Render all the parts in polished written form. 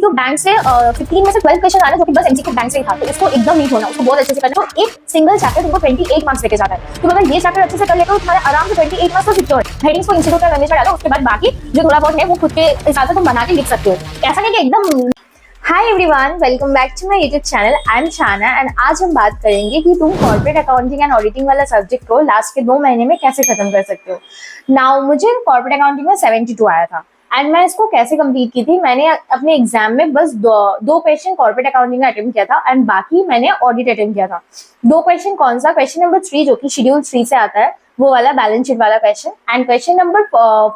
MCQ bank से 15 में से 12 क्वेश्चन आ रहे हैं जो कि बस एमसीक्यू बैंक से ही था, तो इसको एकदम नहीं छोड़ना, उसको बहुत अच्छे से करना। तो एक सिंगल चैप्टर तुमको 28 मार्क्स लेके जाता है। तुम अगर ये चैप्टर अच्छे से कर लेते हो तुम्हारे आराम से 28 मार्क्स तो सिक्योर है। हेडिंग्स को इंस्टीट्यूट का करने का डालो, उसके बाद बाकी जो थोड़ा बहुत है वो खुद के हिसाब से तुम बना के लिख सकते हो। ऐसा नहीं कि एकदम। Hi everyone, welcome back to my YouTube channel. I am Shana and आज हम बात करेंगे कि तुम कॉर्पोरेट अकाउंटिंग एंड ऑडिटिंग वाला सब्जेक्ट को लास्ट के 2 महीने में कैसे खत्म कर सकते हो। नाउ मुझे कॉर्पोरेट अकाउंटिंग में 72 आया था एंड मैं इसको कैसे कंप्लीट की थी, मैंने अपने एग्जाम में बस दो क्वेश्चन कॉर्पोरेट अकाउंटिंग का अटेम्प्ट किया था एंड बाकी मैंने ऑडिट अटेम्प्ट किया था। 2 क्वेश्चन कौन सा, क्वेश्चन नंबर 3 जो कि शेड्यूल 3 से आता है वो वाला बैलेंस शीट वाला क्वेश्चन, एंड क्वेश्चन नंबर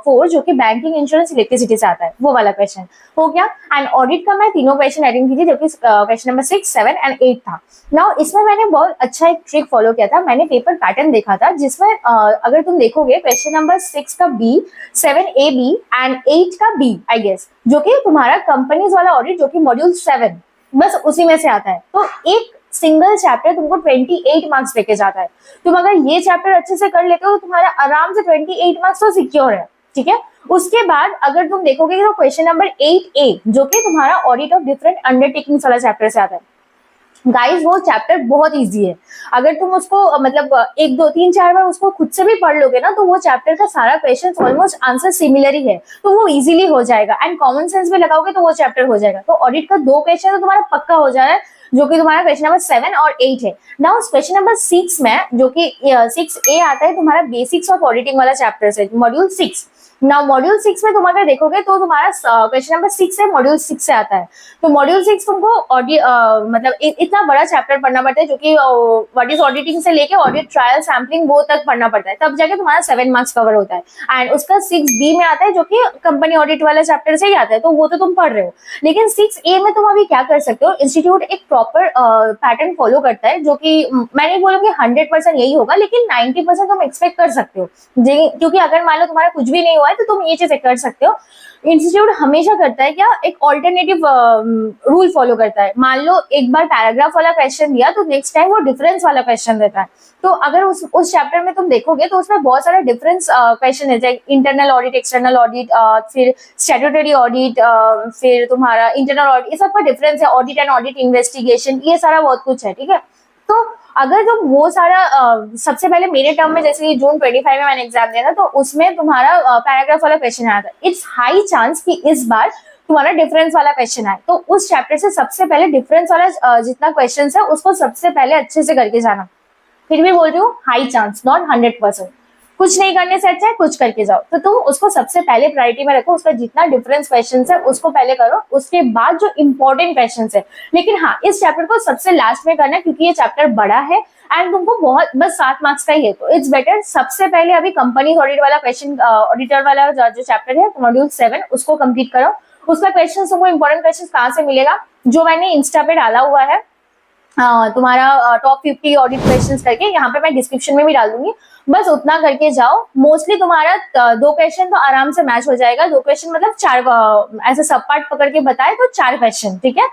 4 जो कि बैंकिंग इंश्योरेंस इलेक्ट्रिसिटी से आता है वो वाला क्वेश्चन हो गया। एंड ऑडिट का मैं तीनों क्वेश्चन अटेम्प्ट की थी जो कि क्वेश्चन नंबर 6, 7 एंड 8 था। नाउ इसमें मैंने बहुत अच्छा एक ट्रिक फॉलो किया था। मैंने पेपर पैटर्न देखा था जिसमें अगर तुम देखोगे क्वेश्चन नंबर 6 का बी, 7A बी एंड 8 का बी आई गेस, जो कि तुम्हारा कंपनीज वाला ऑडिट जो कि मॉड्यूल 7 बस उसी में से आता है। तो एक सिंगल चैप्टर तुमको 28 मार्क्स देके जाता है। तुम अगर ये चैप्टर अच्छे से कर लेते हो तो तुम्हारा आराम से 28 मार्क्स तो सिक्योर है, ठीक है। उसके बाद अगर तुम देखोगे तो क्वेश्चन नंबर 8A जो कि तुम्हारा ऑडिट ऑफ डिफरेंट अंडरटेकिंग्स वाला चैप्टर से आता है। गाइस वो चैप्टर बहुत इजी है, अगर तुम उसको मतलब 1, 2, 3, 4 बार उसको खुद से भी पढ़ लोगे ना तो वो चैप्टर का सारा क्वेश्चन ऑलमोस्ट आंसर सिमिलर ही है, तो वो इजीली हो जाएगा एंड कॉमन सेंस भी लगाओगे तो वो चैप्टर हो जाएगा। तो ऑडिट का 2 क्वेश्चन तो तुम्हारा पक्का हो जा रहा है जो कि तुम्हारा क्वेश्चन नंबर 7 और 8 है। नाउ क्वेश्चन नंबर 6 में जो कि 6A आता है तुम्हारा बेसिक्स ऑफ ऑडिटिंग वाला चैप्टर से, मॉड्यूल 6। नाउ मॉड्यूल 6 में तुम अगर देखोगे तो तुम्हारा क्वेश्चन नंबर 6 है मॉड्यूल 6 से आता है। तो मॉड्यूल 6 तुमको मतलब इतना बड़ा चैप्टर पढ़ना पड़ता है जो कि व्हाट इज ऑडिटिंग से लेके ऑडिट ट्रायल सैम्पलिंग वो तक पढ़ना पड़ता है, तब जाके तुम्हारा 7 मार्क्स कवर होता है। एंड उसका 6B में आता है जो कि कंपनी ऑडिट वाला चैप्टर से ही आता है, तो वो तो तुम पढ़ रहे हो। लेकिन 6A में तुम अभी क्या कर सकते हो, इंस्टीट्यूट एक प्रॉपर पैटर्न फॉलो करता है जो कि मैं नहीं बोलूंगी 100% यही होगा, लेकिन 90% तुम एक्सपेक्ट कर सकते हो। क्योंकि अगर मान लो तुम्हारा कुछ भी नहीं हुआ है तो तुम ये चीज कर सकते हो। इंस्टीट्यूट हमेशा करता है क्या, एक ऑल्टरनेटिव रूल फॉलो करता है। मान लो एक बार पैराग्राफ वाला क्वेश्चन दिया तो नेक्स्ट टाइम वो डिफरेंस वाला क्वेश्चन देता है। तो अगर उस चैप्टर में तुम देखोगे तो उसमें बहुत सारा डिफरेंस क्वेश्चन है, जैसे इंटरनल ऑडिट, एक्सटर्नल ऑडिट, फिर स्टैट्यूटरी ऑडिट, फिर तुम्हारा इंटरनल ऑडिट, ये सब का डिफरेंस है, ऑडिट एंड ऑडिट इन्वेस्टिगेशन, ये सारा बहुत कुछ है, ठीक है। तो अगर तुम वो सारा सबसे पहले मेरे टर्म में जैसे जून 25 में मैंने एग्जाम दिया था तो उसमें तुम्हारा पैराग्राफ वाला क्वेश्चन आया था। इट्स हाई चांस कि इस बार तुम्हारा डिफरेंस वाला क्वेश्चन आए, तो उस चैप्टर से सबसे पहले डिफरेंस वाला जितना क्वेश्चन है उसको सबसे पहले अच्छे से करके जाना। फिर भी बोल रही हूँ हाई चांस, नॉट 100%। कुछ नहीं करने से अच्छा है कुछ करके जाओ, तो तुम उसको सबसे पहले प्रायोरिटी में रखो, उसका जितना डिफरेंस क्वेश्चन है उसको पहले करो, उसके बाद जो इंपॉर्टेंट क्वेश्चन है। लेकिन हाँ, इस चैप्टर को सबसे लास्ट में करना है क्योंकि ये चैप्टर बड़ा है एंड तुमको बहुत बस 7 मार्क्स का ही है, तो इट्स बेटर सबसे पहले अभी कंपनी ऑडिट वाला क्वेश्चन, ऑडिटर वाला जो चैप्टर है मॉड्यूल 7 उसको कंप्लीट करो। उसका क्वेश्चन तुमको इंपॉर्टेंट क्वेश्चन कहाँ से मिलेगा, जो मैंने इंस्टा पे डाला हुआ है तुम्हारा टॉप 50 ऑडिट क्वेश्चंस करके, यहाँ पे मैं डिस्क्रिप्शन में भी डाल दूंगी, बस उतना करके जाओ। मोस्टली तुम्हारा 2 क्वेश्चन तो आराम से मैच हो जाएगा। 2 क्वेश्चन मतलब 4 ऐसे सब पार्ट पकड़ के बताए तो 4 क्वेश्चन, ठीक है,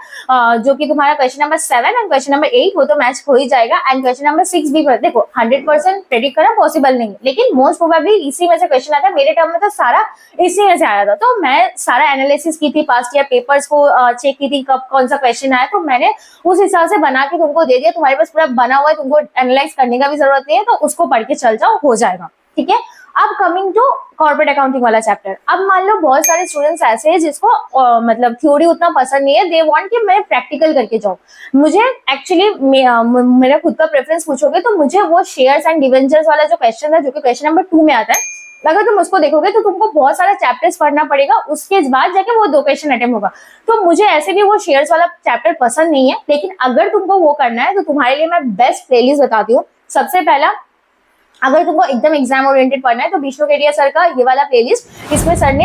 जो कि तुम्हारा question number 7 and question number 8 वो तो मैच हो ही जाएगा। एंड क्वेश्चन नंबर 6 भी देखो 100% प्रेडिक्ट करना पॉसिबल नहीं है, लेकिन मोस्ट प्रोबेबली इसी में से क्वेश्चन आता है। मेरे टर्म में तो सारा इसी में से आया था, तो मैं सारा एनालिसिस की थी, पास्ट ईयर पेपर्स को चेक की थी कब कौन सा क्वेश्चन आया, तो मैंने उस हिसाब से बना के तुमको दे दिया। तुम्हारे पास पूरा बना हुआ है, तुमको एनालाइज करने का भी जरूरत नहीं है, तो उसको पढ़ के चल जाओ, हो जाएगा, ठीक है। अब कमिंग टू कॉर्पोरेट अकाउंटिंग वाला चैप्टर, अब मान लो बहुत सारे स्टूडेंट्स ऐसे हैं जिसको मतलब थ्योरी उतना पसंद नहीं है, दे वांट कि मैं प्रैक्टिकल करके जाऊं। मुझे एक्चुअली मेरा खुद का प्रेफरेंस पूछोगे तो मुझे वो शेयर्स एंड डिवेंचर्स वाला जो क्वेश्चन है जो कि क्वेश्चन नंबर 2 में आता है, अगर तुम उसको देखोगे तो तुमको बहुत सारा चैप्टर्स पढ़ना पड़ेगा, उसके बाद जाके वो 2 क्वेश्चन अटेम्प्ट होगा। तो मुझे ऐसे भी वो शेयर्स वाला चैप्टर पसंद नहीं है, लेकिन अगर तुमको वो करना है तो तुम्हारे लिए मैं बेस्ट प्लेलिस्ट बताती हूँ। सबसे पहला, अगर तुमको एकदम एग्जाम ओरिएंटेड पढ़ना है तो विष्णु केडिया सर का ये वाला प्लेलिस्ट, इसमें सर ने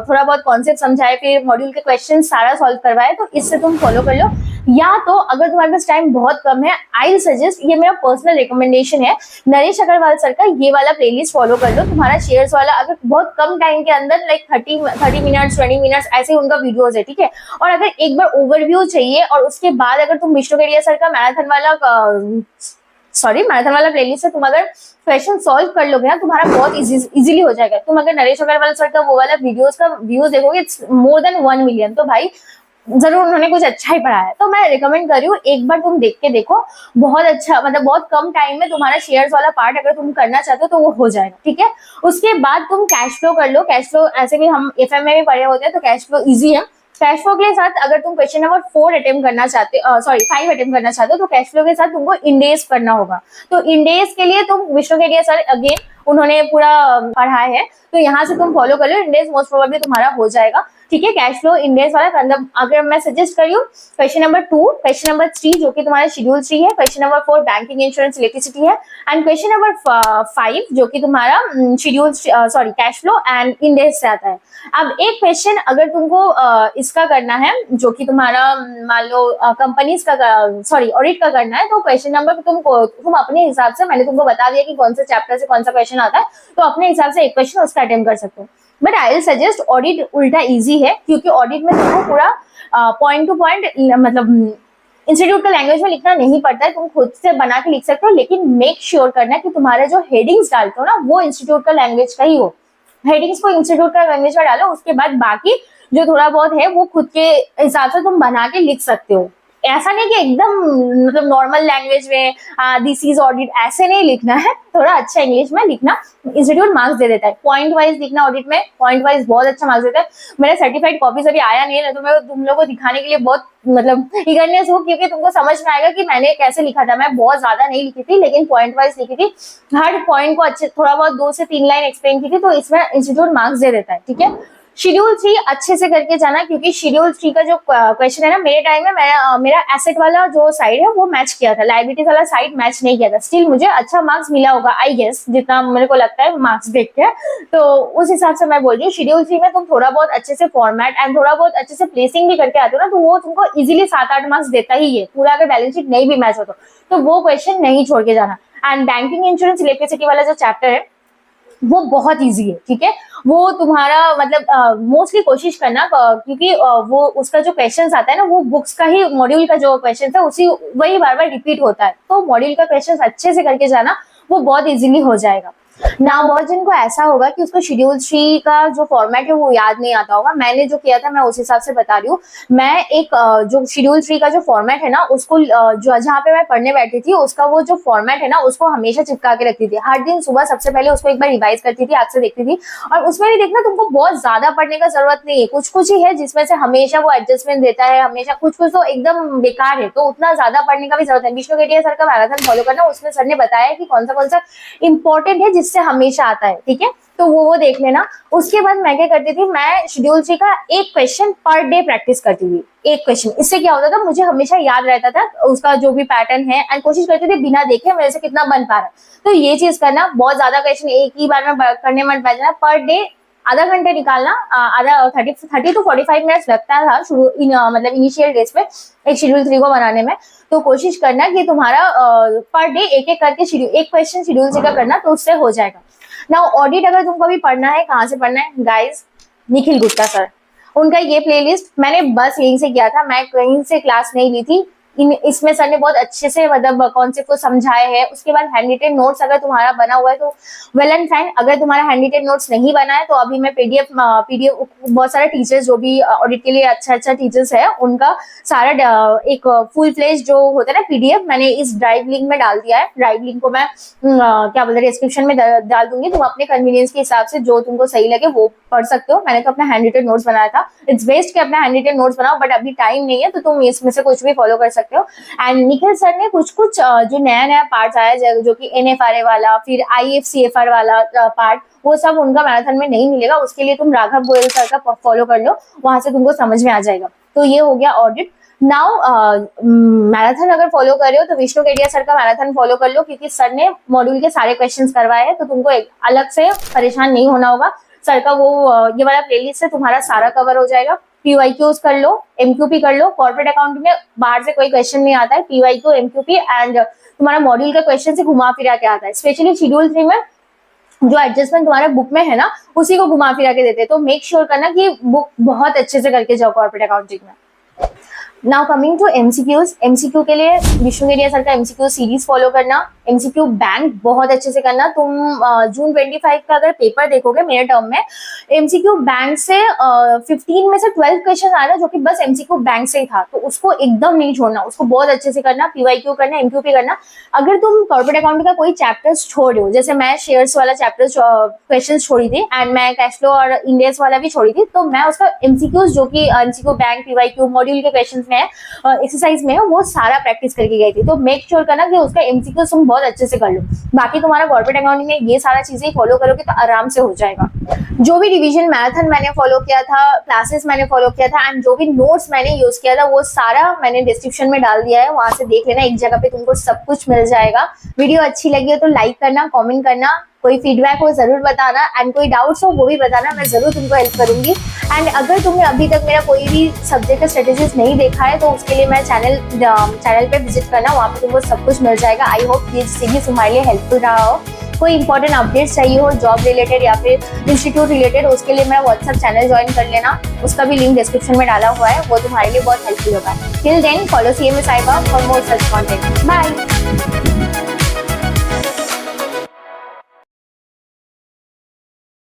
थोड़ा बहुत कॉन्सेप्ट समझाए, फिर मॉड्यूल के क्वेश्चन सारा सॉल्व करवाए, तो इससे तुम फॉलो कर लो। या तो अगर तुम्हारे पास टाइम बहुत कम है, आई विल सजेस्ट, ये मेरा पर्सनल रिकमेंडेशन है, नरेश अग्रवाल सर का ये वाला प्लेलिस्ट फॉलो कर लो। तुम्हारा शेयर्स वाला अगर बहुत कम टाइम के अंदर लाइक 30 मिनट्स 20 मिनट्स ऐसे उनका वीडियोस है, ठीक है। और अगर एक बार ओवरव्यू चाहिए और उसके बाद अगर तुम विष्णु केडिया सर का मैराथन वाला प्लेलिस्ट है, तुम अगर क्वेश्चन सॉल्व कर लोगे ना तुम्हारा बहुत इजीली हो जाएगा। तुम अगर नरेश अग्रवाल सर का वो वाला वीडियोस का व्यूज देखोगे, इट्स मोर देन 1 मिलियन, तो भाई जरूर उन्होंने कुछ अच्छा ही पढ़ाया है। तो मैं रिकमेंड कर रही हूँ, एक बार तुम देख के देखो, बहुत अच्छा, मतलब बहुत कम टाइम में तुम्हारा शेयर्स वाला पार्ट अगर तुम करना चाहते हो तो वो हो जाएगा, ठीक है। उसके बाद तुम कैश फ्लो कर लो। कैश फ्लो ऐसे भी हम एफएम में भी पढ़े होते हैं, तो कैश फ्लो इजी है। कैश फ्लो के साथ अगर तुम क्वेश्चन नंबर 4 अटेम्प्ट करना चाहते, सॉरी 5 अटेम्प्ट करना चाहते हो, तो कैश फ्लो के साथ तुमको इंडेज करना होगा। तो इंडेज के लिए तुम विष्णु केडिया सर अगेन उन्होंने पूरा पढ़ाया है, तो यहाँ से तुम फॉलो कर लो, इंडेज मोस्ट प्रोबेबली तुम्हारा हो जाएगा, ठीक है। कैश फ्लो इंडेज वाला मतलब अगर मैं सजेस्ट करी हूँ क्वेश्चन नंबर 2, क्वेश्चन नंबर 3 जो कि तुम्हारा शेड्यूल 3 है, question number 4 banking insurance electricity है, एंड क्वेश्चन नंबर 5 जो कि तुम्हारा schedule sorry cash flow and इंडेज से आता है। अब एक क्वेश्चन अगर तुमको इसका करना है जो कि तुम्हारा मान लो कंपनीज का सॉरी ऑडिट का करना है, तो क्वेश्चन नंबर तुम अपने हिसाब से, मैंने तुमको बता दिया कि कौन से चैप्टर से कौन सा क्वेश्चन आता है, तो अपने हिसाब से एक क्वेश्चन उसका अटेम्प्ट कर सकते हो। But I will suggest audit उल्टा इजी है, क्योंकि ऑडिट में तुमको पूरा पॉइंट टू पॉइंट मतलब इंस्टीट्यूट का लैंग्वेज में लिखना नहीं पड़ता है, तुम खुद से बना के लिख सकते हो, लेकिन मेक श्योर करना कि तुम्हारे जो हेडिंग्स डालते हो ना वो इंस्टीट्यूट का लैंग्वेज का ही हो। हेडिंग्स को इंस्टीट्यूट का लैंग्वेज में डालो, उसके बाद बाकी जो थोड़ा बहुत है वो खुद के हिसाब से तुम बना के लिख सकते हो। ऐसा नहीं कि एकदम मतलब नॉर्मल लैंग्वेज में दिस इज ऑडिट ऐसे नहीं लिखना है, थोड़ा अच्छा इंग्लिश में लिखना, इंस्टीट्यूट मार्क्स दे देता है। पॉइंट वाइज लिखना ऑडिट में, पॉइंट वाइज बहुत अच्छा मार्क्स देता है। मेरा सर्टिफाइड कॉपीज अभी आया नहीं है, तो मैं तुम लोगों को दिखाने के लिए बहुत मतलब ईगरनेस हूँ, क्योंकि तुमको समझ में आएगा कि मैंने कैसे लिखा था। मैं बहुत ज्यादा नहीं लिखी थी, लेकिन पॉइंट वाइज लिखी थी, हर पॉइंट को अच्छे थोड़ा बहुत 2 से 3 लाइन एक्सप्लेन की थी, तो इसमें इंस्टीट्यूट मार्क्स दे देता है, ठीक है। शेड्यूल 3 अच्छे से करके जाना, क्योंकि शेड्यूल 3 का जो क्वेश्चन है ना, मेरे टाइम में मेरा एसेट वाला जो साइड है वो मैच किया था, लाइबिलिटीज वाला साइड मैच नहीं किया था। स्टिल मुझे अच्छा मार्क्स मिला होगा आई गेस, जितना मेरे को लगता है मार्क्स देख के, तो उस हिसाब से मैं बोल रही हूँ शेड्यूल 3 में तुम थोड़ा बहुत अच्छे से फॉर्मेट एंड थोड़ा बहुत अच्छे से प्लेसिंग भी करके आते हो ना, तो वो तुमको इजिली 7-8 मार्क्स देता ही है पूरा। अगर बैलेंस शीट नहीं भी मैच हो तो वो क्वेश्चन नहीं छोड़ के जाना। एंड बैंकिंग इंश्योरेंस इलेक्ट्रिसिटी वाला जो चैप्टर है वो बहुत इजी है, ठीक है। वो तुम्हारा मतलब मोस्टली कोशिश करना, क्योंकि वो उसका जो क्वेश्चन आता है ना वो बुक्स का ही मॉड्यूल का जो क्वेश्चन है उसी वही बार बार रिपीट होता है, तो मॉड्यूल का क्वेश्चन अच्छे से करके जाना, वो बहुत इजीली हो जाएगा। ना बहुत जन को ऐसा होगा कि उसको शेड्यूल 3 का जो फॉर्मेट है वो याद नहीं आता होगा। मैंने जो किया था मैं उस हिसाब से बता रही हूँ। मैं एक जो शेड्यूल 3 का जो फॉर्मेट है ना उसको जो जहाँ पे मैं पढ़ने बैठी थी उसका वो जो फॉर्मेट है ना उसको हमेशा चिपका के रखती थी। हर दिन सुबह सबसे पहले उसको एक बार रिवाइज करती थी, आपसे देखती थी, और उसमें भी देखना तुमको बहुत ज्यादा पढ़ने का जरूरत नहीं है, कुछ कुछ ही है जिसमें से हमेशा वो एडजस्टमेंट देता है, हमेशा कुछ कुछ तो एकदम बेकार है, तो उतना ज्यादा पढ़ने का भी जरूरत है। विष्णु केडिया सर का मैराथन फॉलो करना, उसमें सर ने बताया कि कौन सा इंपॉर्टेंट है जिससे हमेशा आता है, ठीक है, तो वो देख लेना। उसके बाद मैं क्या करती थी, मैं शेड्यूल 3 का एक क्वेश्चन पर डे प्रैक्टिस करती थी, एक क्वेश्चन। इससे क्या होता था, मुझे हमेशा याद रहता था उसका जो भी पैटर्न है, एंड कोशिश करती थी बिना देखे मेरे से कितना बन पा रहा है। तो ये चीज करना, बहुत ज्यादा क्वेश्चन एक ही बार में करने मत बैठ जाना, पर डे आधा घंटे निकालना, आधा 30 to 45 मिनट्स लगता था शुरू मतलब इनिशियल डेज पे एक शेड्यूल 3 को बनाने में। तो कोशिश करना कि तुम्हारा पर डे एक एक करके एक क्वेश्चन शेड्यूल 3 का करना, तो उससे हो जाएगा। ना ऑडिट अगर तुमको भी पढ़ना है, कहाँ से पढ़ना है गाइज, निखिल गुप्ता सर, उनका ये प्लेलिस्ट मैंने बस यहीं से किया था, मैं कहीं से क्लास नहीं ली थी। इसमें सर ने बहुत अच्छे से मतलब कॉन्सेप्ट को समझाया है। उसके बाद हैंड रिटेन नोट्स अगर तुम्हारा बना हुआ है तो वेल एंड फाइन, अगर तुम्हारा हैंड रिटेन नोट्स नहीं बना है तो अभी मैं पीडीएफ बहुत सारे टीचर्स जो भी ऑडिट के लिए अच्छा टीचर्स है उनका सारा एक फुल फ्लेज जो होता है ना पीडीएफ, मैंने इस ड्राइव लिंक में डाल दिया है। ड्राइव लिंक को मैं क्या बोलते हैं डिस्क्रिप्शन में डाल दूंगी, तुम अपने कन्वीनियंस के हिसाब से जो तुमको सही लगे वो पढ़ सकते हो। मैंने तो अपना हैंड रिटेन नोट्स बनाया था, इट्स बेस्ट कि अपना हैंड रिटेन नोट्स बनाओ, बट अभी टाइम नहीं है तो तुम इसमें से कुछ भी फॉलो कर सकते हो। एंड निखिल सर ने कुछ जो नया पार्ट आया जो कि एनएफआरए वाला, फिर आईएफसीएफआर वाला पार्ट, वो सब उनका मैराथन में नहीं मिलेगा, उसके लिए तुम राघव गोयल सर का फॉलो कर लो, वहां से तुमको समझ में आ जाएगा। तो ये हो गया ऑडिट। नाउ मैराथन अगर फॉलो कर रहे हो तो विष्णु केडिया सर का मैराथन फॉलो कर लो, क्योंकि सर ने मॉड्यूल के सारे क्वेश्चंस करवाए हैं, तो तुमको एक अलग से परेशान नहीं होना होगा। सर का वो ये वाला प्लेलिस्ट से तुम्हारा सारा कवर हो जाएगा। पीवाईक्यूज कर लो, एमक्यूपी कर लो। कॉर्पोरेट अकाउंटिंग में बाहर से कोई क्वेश्चन नहीं आता है, पीवाईक्यू एमक्यूपी एंड तुम्हारा मॉड्यूल का क्वेश्चन से घुमा फिरा के आता है। स्पेशली शेड्यूल 3 में जो एडजस्टमेंट तुम्हारे बुक में है ना उसी को घुमा फिरा के देते हैं, तो मेक श्योर करना कि बुक बहुत अच्छे से करके जाओ कॉर्पोरेट अकाउंटिंग में। Now coming to MCQs. MCQ के लिए विष्णु केडिया सर का एमसीक्यू सीरीज फॉलो करना, एमसीक्यू बैंक बहुत अच्छे से करना। तुम जून 25 का अगर पेपर देखोगे मेरे टर्म में, एमसीक्यू बैंक से 15 में से 12 क्वेश्चन आ रहा है जो कि बस एमसीक्यू बैंक से ही था, तो उसको एकदम नहीं छोड़ना, उसको बहुत अच्छे से करना। पीवाईक्यू करना, एमक्यूपी करना। अगर तुम कॉर्पोरेट अकाउंट का कोई चैप्टर्स छोड़ रहे हो, जैसे मैं शेयर्स वाला चैप्टर क्वेश्चन छोड़ी थी एंड मैं कैश फ्लो और इंडेक्स वाला भी छोड़ी थी, तो मैं उसका एमसीक्यूज जो कि एमसीक्यू बैंक पीवाईक्यू मॉड्यूल के क्वेश्चन में एक्सरसाइज में वो सारा प्रैक्टिस करके गई थी। तो मेक श्योर करना कि उसका एमसीक्यू तुम बहुत अच्छे से कर लो। बाकी तुम्हारा कॉर्पोरेट अकाउंटिंग में ये सारा चीजें फॉलो करोगे तो आराम से हो जाएगा। जो भी रिवीजन मैराथन मैंने फॉलो किया था, क्लासेस मैंने फॉलो किया था एंड जो भी नोट्स मैंने यूज किया था वो सारा मैंने डिस्क्रिप्शन में डाल दिया है, वहां से देख लेना। एक जगह पे तुमको सब कुछ मिल जाएगा। वीडियो अच्छी लगी हो तो लाइक करना, कमेंट करना, कोई फीडबैक हो जरूर बताना एंड कोई डाउट्स हो वो भी बताना, मैं जरूर तुमको हेल्प करूंगी। एंड अगर तुमने अभी तक मेरा कोई भी सब्जेक्ट का स्ट्रेटेजीज नहीं देखा है तो उसके लिए मैं चैनल पे विजिट करना, वहाँ पे तुमको सब कुछ मिल जाएगा। आई होप ये सीरीज तुम्हारे लिए हेल्पफुल रहा हो। कोई इंपॉर्टेंट अपडेट्स चाहिए हो जॉब रिलेटेड या फिर इंस्टीट्यूट रिलेटेड, उसके लिए मेरा व्हाट्सएप चैनल ज्वाइन कर लेना, उसका भी लिंक डिस्क्रिप्शन में डाला हुआ है, वो तुम्हारे लिए बहुत हेल्पफुल होगा। Till then follow CMA cyber for more such content. Bye.